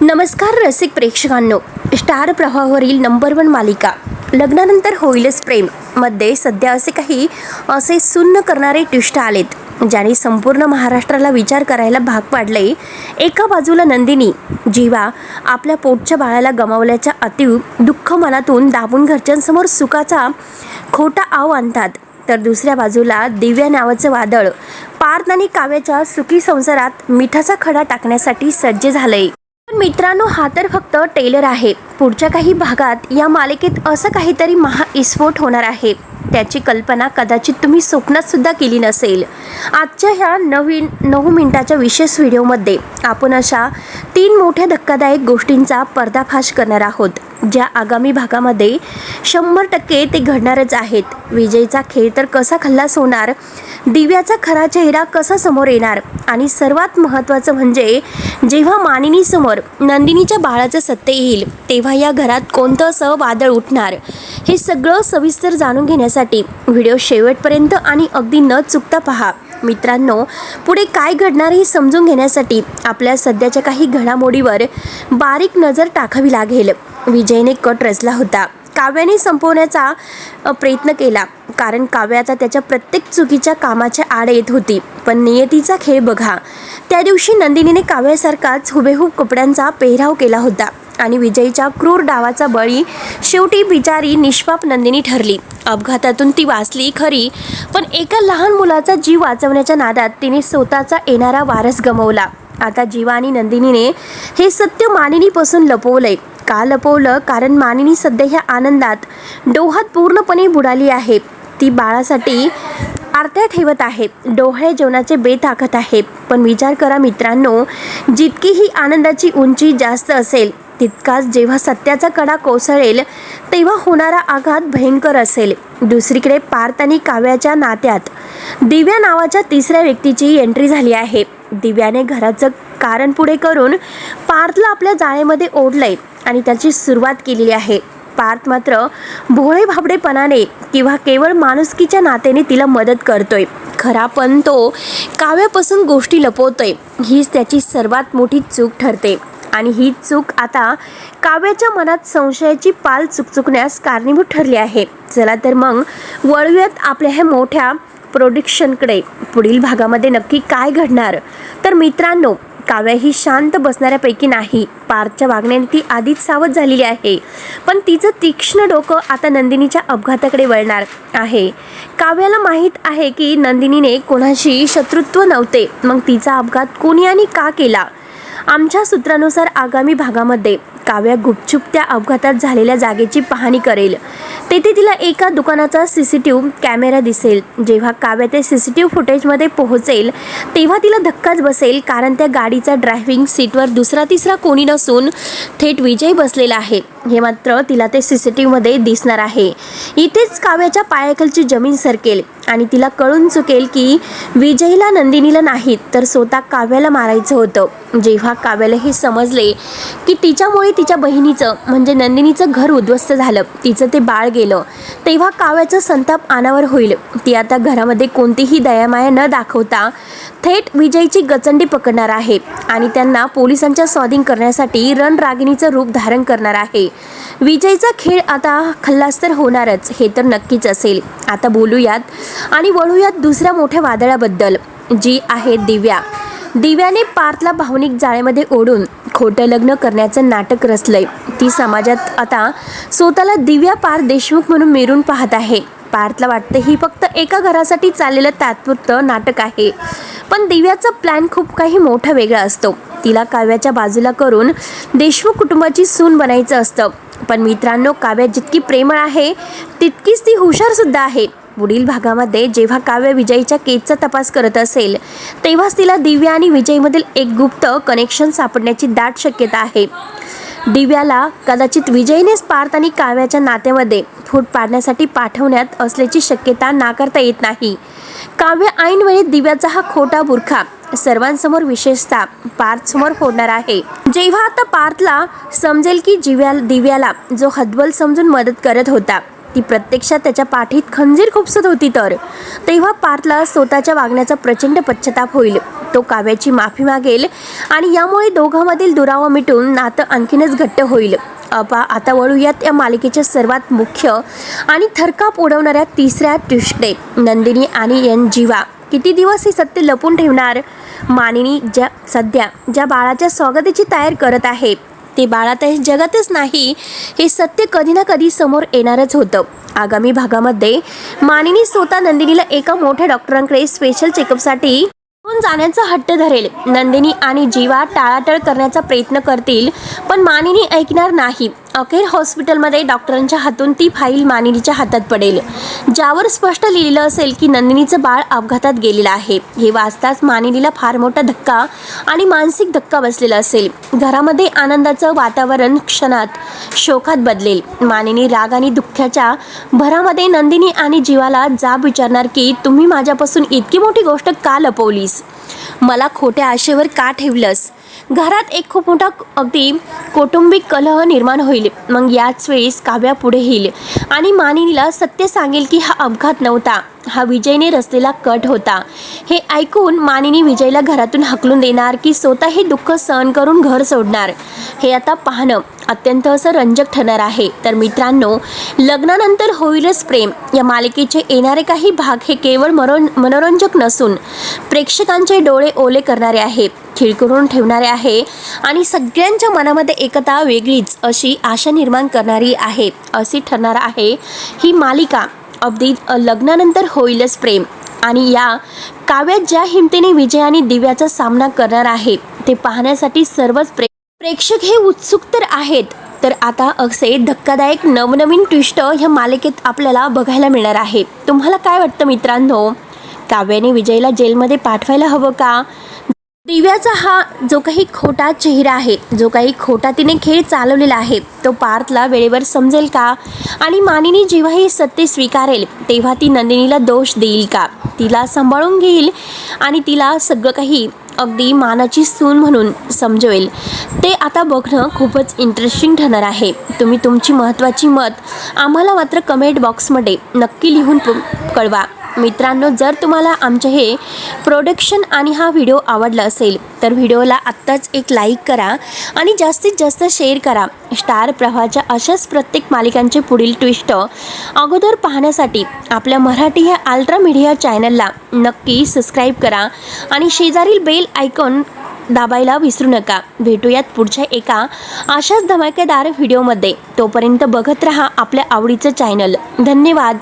नमस्कार रसिक प्रेक्षकांनो, star प्रवाहावरील number 1 मालिका लग्नानंतर होईलच प्रेम मध्ये सध्या असे सुन्न करणारे ट्विस्ट आलेत, ज्याने संपूर्ण महाराष्ट्राला विचार करायला भाग पाडले। एका बाजूला नंदिनी जीवा आपल्या पोटच्या बाळाला गमावल्याच्या अतीव दुःख मनातून दाबून घरच्यांसमोर सुखाचा खोटा आव आणतात, तर दुसऱ्या बाजूला दिव्या नावाचं वादळ पार्थ आणि काव्याच्या सुखी संसारात मिठाचा खडा टाकण्यासाठी सज्ज झालंय। पण मित्रांनो, हा तर फक्त टेलर आहे। पुढच्या काही भागात या मालिकेत असं काहीतरी महाविस्फोट होणार आहे, त्याची कल्पना कदाचित तुम्ही स्वप्नात सुद्धा केली नसेल। आजच्या ह्या नवीन 9 मिनिटाच्या विशेष व्हिडिओमध्ये आपण अशा 3 मोठ्या धक्कादायक गोष्टींचा पर्दाफाश करणार आहोत, ज्या आगामी भागामध्ये 100% ते घडणारच आहेत। विजयचा खेळ तर कसा खल्लास होणार, दिव्याचा खरा चेहरा कसा समोर येणार, आणि सर्वात महत्त्वाचं म्हणजे जेव्हा मानिनी समोर नंदिनीच्या बाळाचं सत्य येईल, तेव्हा या घरात कोणतं असं वादळ उठणार, हे सगळं सविस्तर जाणून घेण्यासाठी व्हिडिओ शेवटपर्यंत आणि अगदी न चुकता पहा। मित्रांनो, पुढे काय घडणार हे समजून घेण्यासाठी आपल्या सध्याच्या काही घडामोडीवर बारीक नजर टाकावी लागेल। विजयने कट रचला होता, काव्याने संपवण्याचा प्रयत्न केला, कारण काव्य आता त्याच्या प्रत्येक चुकीच्या कामाच्या आड येत होती। पण नियतीचा खेळ बघा, त्या दिवशी नंदिनीने काव्यासारखाच हुबेहूब कपड्यांचा पेहराव केला होता, आणि विजयच्या क्रूर डावाचा बळी शेवटी बिचारी निष्पाप नंदिनी ठरली। अपघातातून ती वाचली खरी, पण एका लहान मुलाचा जीव वाचवण्याच्या नादात तिने स्वतःचा येणारा वारस गमावला। आता जीवा आणि नंदिनीने हे सत्य मानिनीपासून लपवलंय। का लपवलं? कारण मानिनी सध्या ह्या आनंदात डोहात पूर्णपणे बुडाली आहे। ती बाळासाठी आरत्या ठेवत आहे, डोहाळे जेवणाचे बेत आखत आहे। पण विचार करा मित्रांनो, जितकी ही आनंदाची उंची जास्त असेल, तितकाच जेव्हा सत्याचा कडा कोसळेल तेव्हा होणारा आघात भयंकर असेल। दुसरीकडे पार्थ आणि काव्याच्या नात्यात दिव्या नावाच्या तिसऱ्या व्यक्तीची एंट्री झाली आहे। दिव्याने घराचं कारण पुढे करून पार्थला आपल्या जाळेमध्ये ओढलंय आणि त्याची सुरुवात केलेली आहे। पार्थ मात्र भोळे भाबडेपणाने किंवा केवळ माणुसकीच्या नात्याने तिला मदत करतोय खरा, पण तो काव्यापासून गोष्टी लपवतोय। हीच त्याची सर्वात मोठी चूक ठरते, आणि ही चूक आता काव्याच्या मनात संशयाची पाल चुकचुकण्यास कारणीभूत ठरली आहे। चला तर मग वळूयात आपल्या ह्या मोठ्या प्रोडिक्शनकडे। पुढील भागामध्ये नक्की काय घडणार? तर मित्रांनो, काव्या ही शांत बसणाऱ्यापैकी नाही। पार्थच्या वागण्याने ती आधीच सावध झालेली आहे, पण तिचं तीक्ष्ण डोकं आता नंदिनीच्या अपघाताकडे वळणार आहे। काव्याला माहीत आहे की नंदिनीने कोणाशी शत्रुत्व नव्हते, मग तिचा अपघात कोणी आणि का केला? आमच्या सूत्रानुसार आगामी भागामध्ये काव्या गुपचूप त्या अपघातात झालेल्या जागेची पाहणी करेल। तेथे तिला एका दुकानाचा CCTV कॅमेरा दिसेल। जेव्हा काव्या त्या CCTV फुटेजमध्ये पोहोचेल तेव्हा तिला धक्काच बसेल, कारण त्या गाडीच्या ड्रायव्हिंग सीटवर दुसरा तिसरा कोणी नसून थेट विजय बसलेला आहे, हे मात्र तिला ते CCTV मध्ये दिसणार आहे। इथेच काव्याच्या पायाखालची जमीन सरकेल आणि तिला कळून चुकेल की विजयला नंदिनीला नाही तर स्वतः काव्याला मारायचं होतं। जेव्हा काव्याला हे समजले की तिच्यामुळे तिच्या बहिणीचं म्हणजे नंदिनीचं घर उद्ध्वस्त झालं, तिचं ते बाळ गेलं, तेव्हा काव्याचा संताप अनावर होईल। ती आता घरामध्ये कोणतीही दयामाया न दाखवता थेट विजयची गचंडी पकडणार आहे आणि त्यांना पोलिसांच्या स्वाधीन करण्यासाठी रणरागिणीचं रूप धारण करणार आहे। विजयचा खेळ आता खल्लास तर होणारच, हे तर नक्कीच असेल। आता बोलूयात आणि वळूयात दुसऱ्या मोठ्या वादळाबद्दल, जी आहे दिव्या। दिव्याने पार्थला भावनिक जाळेमध्ये ओढून खोटं लग्न करण्याचं नाटक रचलंय। ती समाजात आता स्वतःला दिव्या पार्थ देशमुख म्हणून मिरून पाहत आहे। पार्थला वाटतं ही फक्त एका घरासाठी चाललेलं तात्पुरतं नाटक आहे, पण दिव्याचा प्लॅन खूप काही मोठा वेगळा असतो। तिला काव्याच्या बाजूला करून देशमुख कुटुंबाची सून बनायचं असतं। पण मित्रांनो, काव्या जितकी प्रेमळ आहे तितकीच ती हुशार सुद्धा आहे। पुढील भागामध्ये जेव्हा काव्य विजयच्या केसचा तपास करत असेल तेव्हाच तिला दिव्या आणि विजयमधील एक गुप्त कनेक्शन सापडण्याची दाट शक्यता आहे। दिव्याला कदाचित विजयनेच पार्थ आणि काव्याच्या नात्यामध्ये फूट पाडण्यासाठी पाठवण्यात असल्याची शक्यता नाकारता येत नाही। काव्य ऐनवेळी दिव्याचा हा खोटा बुरखा सर्वांसमोर विशेषतः पार्थ समोर फोडणार आहे। जेव्हा आता पार्थला समजेल की दिव्याला जो हतबल समजून मदत करत होता ती प्रत्यक्षात त्याच्या पाठीत खंजीर खुपसत होती. तर तेव्हा पार्थला स्वतःच्या वागण्याचा प्रचंड पश्चाताप होईल. तो काव्याची माफी मागेल आणि यामुळे दोघांमधील दुरावा मिटून नातं आणखीनच घट्ट होईल. आता वळूयात या मालिकेच्या सर्वात मुख्य आणि थरकाप उडवणाऱ्या तिसऱ्या ट्विस्टकडे. नंदिनी आणि जीवा किती दिवस हे सत्य लपून ठेवणार? मानिनी सध्या ज्या बाळाच्या स्वागताची तयारी करत आहे ते बाळ आता जगातच नाही हे सत्य कधी ना कधी समोर येणारच होतं. आगामी भागामध्ये मानिनी स्वतः नंदिनीला एका मोठ्या डॉक्टरांकडे स्पेशल चेकअपसाठी घेऊन जाण्याचा हट्ट धरेल. नंदिनी आणि जीवा टाळाटाळ करण्याचा प्रयत्न करतील पण मानिनी ऐकणार नाही. अखेर हॉस्पिटलमध्ये डॉक्टरांच्या हातून ती फाईल मानिनीच्या हातात पडेल, ज्यावर स्पष्ट लिहिलेलं असेल की नंदिनीचं बाळ अपघातात गेलेलं आहे. हे वाचताच मानिनीला फार मोठा धक्का आणि मानसिक धक्का बसलेला असेल. घरामध्ये आनंदाचं वातावरण क्षणात शोकात बदलेल. मानिनी राग आणि दुःखाच्या भरामध्ये नंदिनी आणि जीवाला जाब विचारणार की तुम्ही माझ्यापासून इतकी मोठी गोष्ट का लपवलीस? मला खोट्या आशेवर का ठेवलंस? घरात एक खूप मोठा अगदी कौटुंबिक कलह निर्माण होईल. मग याच वेळेस काव्या पुढे येईल आणि मानिनीला सत्य सांगेल की हा अपघात नव्हता, हा विजयने रचलेला कट होता. हे ऐकून मानिनी विजयला घरातून हकलून देणार की स्वतः हे दुःख सहन करून घर सोडणार, हे आता पाहणं अत्यंत असं रंजक ठरणार आहे. तर मित्रांनो, लग्नानंतर होईलच प्रेम या मालिकेचे येणारे काही भाग हे केवळ मनोरंजक नसून प्रेक्षकांचे डोळे ओले करणारे आहे, खीळ करून ठेवणारे आहे आणि सगळ्यांच्या मनामध्ये एकता वेगळीच अशी आशा निर्माण करणारी आहे. अशी ठरणार आहे ही मालिका. अगदी लग्नानंतर होईलच प्रेम. आणि या काव्यात ज्या हिमतीने विजय आणि दिव्याचा सामना करणार आहे ते पाहण्यासाठी सर्वच प्रेक्षक हे उत्सुक तर आहेत. तर आता असे धक्कादायक नवनवीन ट्विस्ट ह्या मालिकेत आपल्याला बघायला मिळणार आहे. तुम्हाला काय वाटतं मित्रांनो? काव्याने विजयला जेलमध्ये पाठवायला हवं का? दिव्याचा हा जो काही खोटा चेहरा आहे, जो काही खोटा तिने खेळ चालवलेला आहे, तो पार्थला वेळेवर समजेल का? आणि मानिनी जेव्हा हे सत्य स्वीकारेल तेव्हा ती नंदिनीला दोष देईल का? तिला सांभाळून घेईल आणि तिला सगळं काही अगदी मानाची सून म्हणून समजवेल? ते आता बघणं खूपच इंटरेस्टिंग ठरणार आहे. तुम्ही तुमची महत्त्वाची मत आम्हाला मात्र कमेंट बॉक्समध्ये नक्की लिहून कळवा. मित्रांनो, जर तुम्हाला आमचे हे प्रोडक्शन आणि हा व्हिडिओ आवडला असेल तर व्हिडिओला आत्ताच एक लाईक करा आणि जास्तीत जास्त शेअर करा. स्टार प्रवाहाच्या अशाच प्रत्येक मालिकांचे पुढील ट्विस्ट अगोदर पाहण्यासाठी आपल्या मराठी या अल्ट्रा मीडिया चॅनलला नक्की सबस्क्राईब करा आणि शेजारील बेल आयकॉन दाबायला विसरू नका. भेटूयात पुढच्या एका अशाच धमाकेदार व्हिडिओमध्ये. तोपर्यंत बघत रहा आपल्या आवडीचं चॅनल. धन्यवाद.